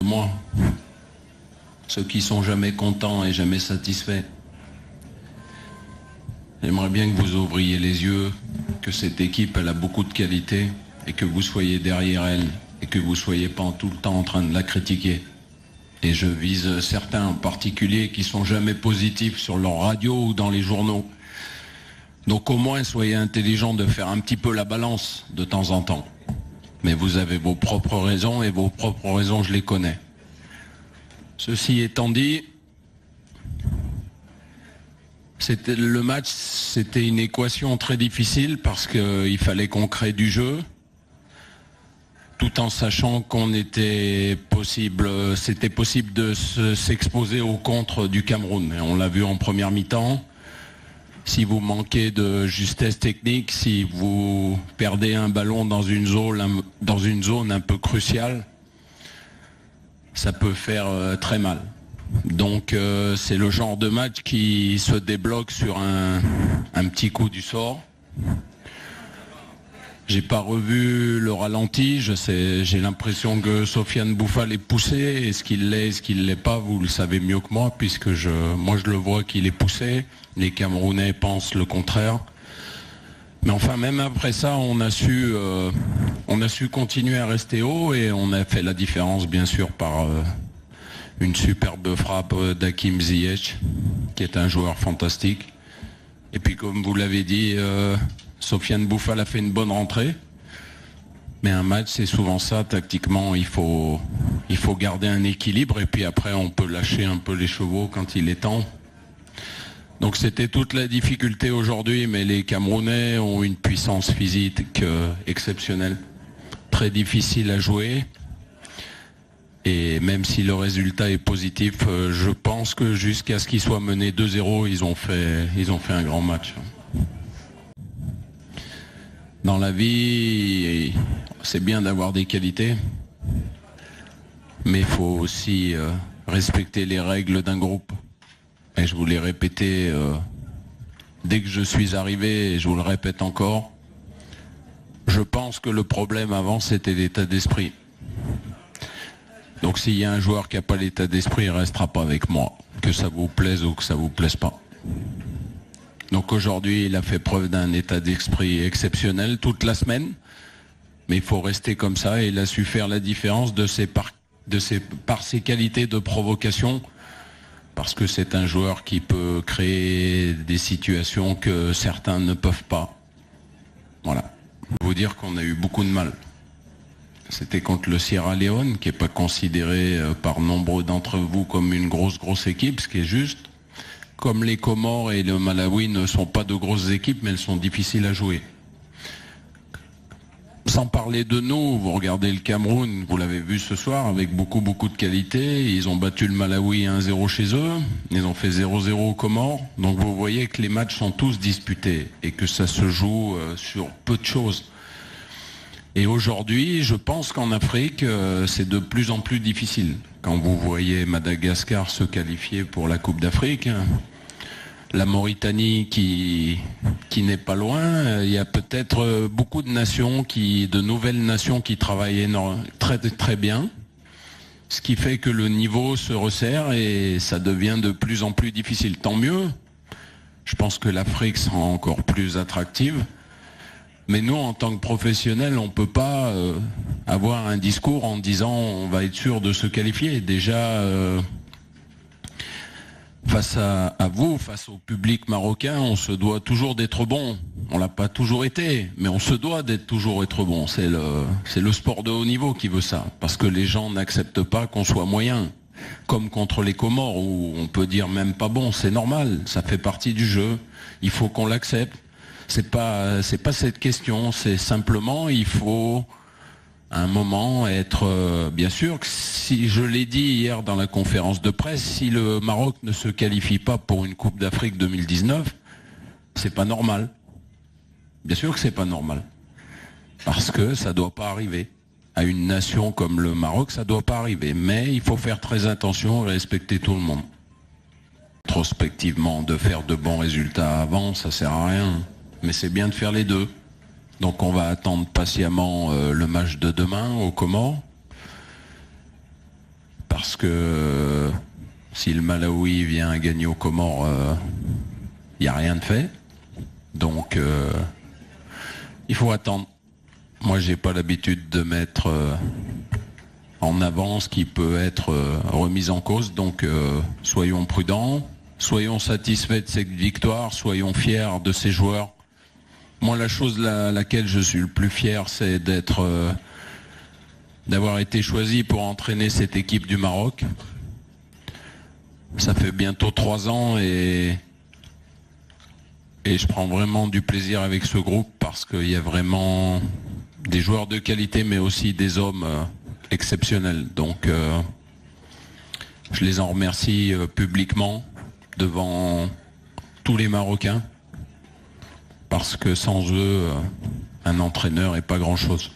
moi, ceux qui sont jamais contents et jamais satisfaits. J'aimerais bien que vous ouvriez les yeux, que cette équipe elle a beaucoup de qualité et que vous soyez derrière elle et que vous soyez pas tout le temps en train de la critiquer. Et je vise certains en particulier qui sont jamais positifs sur leur radio ou dans les journaux. Donc au moins soyez intelligents de faire un petit peu la balance de temps en temps. Mais vous avez vos propres raisons et vos propres raisons je les connais. Ceci étant dit, le match, c'était une équation très difficile parce qu'il fallait qu'on crée du jeu, tout en sachant c'était possible de s'exposer au contre du Cameroun. Et on l'a vu en première mi-temps. Si vous manquez de justesse technique, si vous perdez un ballon dans une zone un peu cruciale, ça peut faire très mal. Donc c'est le genre de match qui se débloque sur un petit coup du sort. J'ai pas revu le ralenti, j'ai l'impression que Sofiane Boufal est poussé. Est-ce qu'il l'est pas, vous le savez mieux que moi, puisque moi je le vois qu'il est poussé. Les Camerounais pensent le contraire. Mais enfin, même après ça, on a su continuer à rester haut et on a fait la différence, bien sûr, par une superbe frappe d'Hakim Ziyech, qui est un joueur fantastique. Et puis, comme vous l'avez dit, Sofiane Boufal a fait une bonne rentrée. Mais un match, c'est souvent ça. Tactiquement, il faut garder un équilibre. Et puis après, on peut lâcher un peu les chevaux quand il est temps. Donc c'était toute la difficulté aujourd'hui. Mais les Camerounais ont une puissance physique exceptionnelle. Très difficile à jouer. Et même si le résultat est positif, je pense que jusqu'à ce qu'ils soient menés 2-0, ils ont fait un grand match. Dans la vie, c'est bien d'avoir des qualités, mais il faut aussi respecter les règles d'un groupe. Et je vous l'ai répété dès que je suis arrivé, et je vous le répète encore, je pense que le problème avant, c'était l'état d'esprit. Donc s'il y a un joueur qui n'a pas l'état d'esprit, il ne restera pas avec moi, que ça vous plaise ou que ça ne vous plaise pas. Donc aujourd'hui, il a fait preuve d'un état d'esprit exceptionnel toute la semaine, mais il faut rester comme ça et il a su faire la différence par ses qualités de provocation, parce que c'est un joueur qui peut créer des situations que certains ne peuvent pas. Voilà. Je vais vous dire qu'on a eu beaucoup de mal. C'était contre le Sierra Leone, qui n'est pas considéré par nombreux d'entre vous comme une grosse équipe, ce qui est juste. Comme les Comores et le Malawi ne sont pas de grosses équipes, mais elles sont difficiles à jouer. Sans parler de nous, vous regardez le Cameroun, vous l'avez vu ce soir, avec beaucoup de qualité. Ils ont battu le Malawi 1-0 chez eux, ils ont fait 0-0 aux Comores. Donc vous voyez que les matchs sont tous disputés et que ça se joue sur peu de choses. Et aujourd'hui, je pense qu'en Afrique, c'est de plus en plus difficile. Quand vous voyez Madagascar se qualifier pour la Coupe d'Afrique, la Mauritanie qui n'est pas loin, il y a peut-être beaucoup de nations, de nouvelles nations qui travaillent très bien, ce qui fait que le niveau se resserre et ça devient de plus en plus difficile. Tant mieux, je pense que l'Afrique sera encore plus attractive. Mais nous, en tant que professionnels, on ne peut pas avoir un discours en disant on va être sûr de se qualifier. Déjà, face à vous, face au public marocain, on se doit toujours d'être bon. On l'a pas toujours été, mais on se doit d'être toujours être bon. C'est le sport de haut niveau qui veut ça, parce que les gens n'acceptent pas qu'on soit moyen. Comme contre les Comores, où on peut dire même pas bon, c'est normal, ça fait partie du jeu. Il faut qu'on l'accepte. C'est pas cette question, c'est simplement il faut à un moment être bien sûr que si je l'ai dit hier dans la conférence de presse, si le Maroc ne se qualifie pas pour une Coupe d'Afrique 2019, c'est pas normal. Bien sûr que c'est pas normal. Parce que ça doit pas arriver. À une nation comme le Maroc, ça doit pas arriver. Mais il faut faire très attention et respecter tout le monde. Prospectivement, de faire de bons résultats avant, ça sert à rien. Mais c'est bien de faire les deux. Donc on va attendre patiemment le match de demain aux Comores. parce que si le Malawi vient gagner aux Comores, il n'y a rien de fait. Donc il faut attendre. Moi, j'ai pas l'habitude de mettre en avant ce qui peut être remis en cause. Donc soyons prudents, soyons satisfaits de cette victoire, soyons fiers de ces joueurs. Moi, la chose laquelle je suis le plus fier, c'est d'avoir été choisi pour entraîner cette équipe du Maroc. Ça fait bientôt 3 ans et je prends vraiment du plaisir avec ce groupe parce qu'il y a vraiment des joueurs de qualité mais aussi des hommes exceptionnels. Donc je les en remercie publiquement devant tous les Marocains parce que sans eux, un entraîneur n'est pas grand-chose.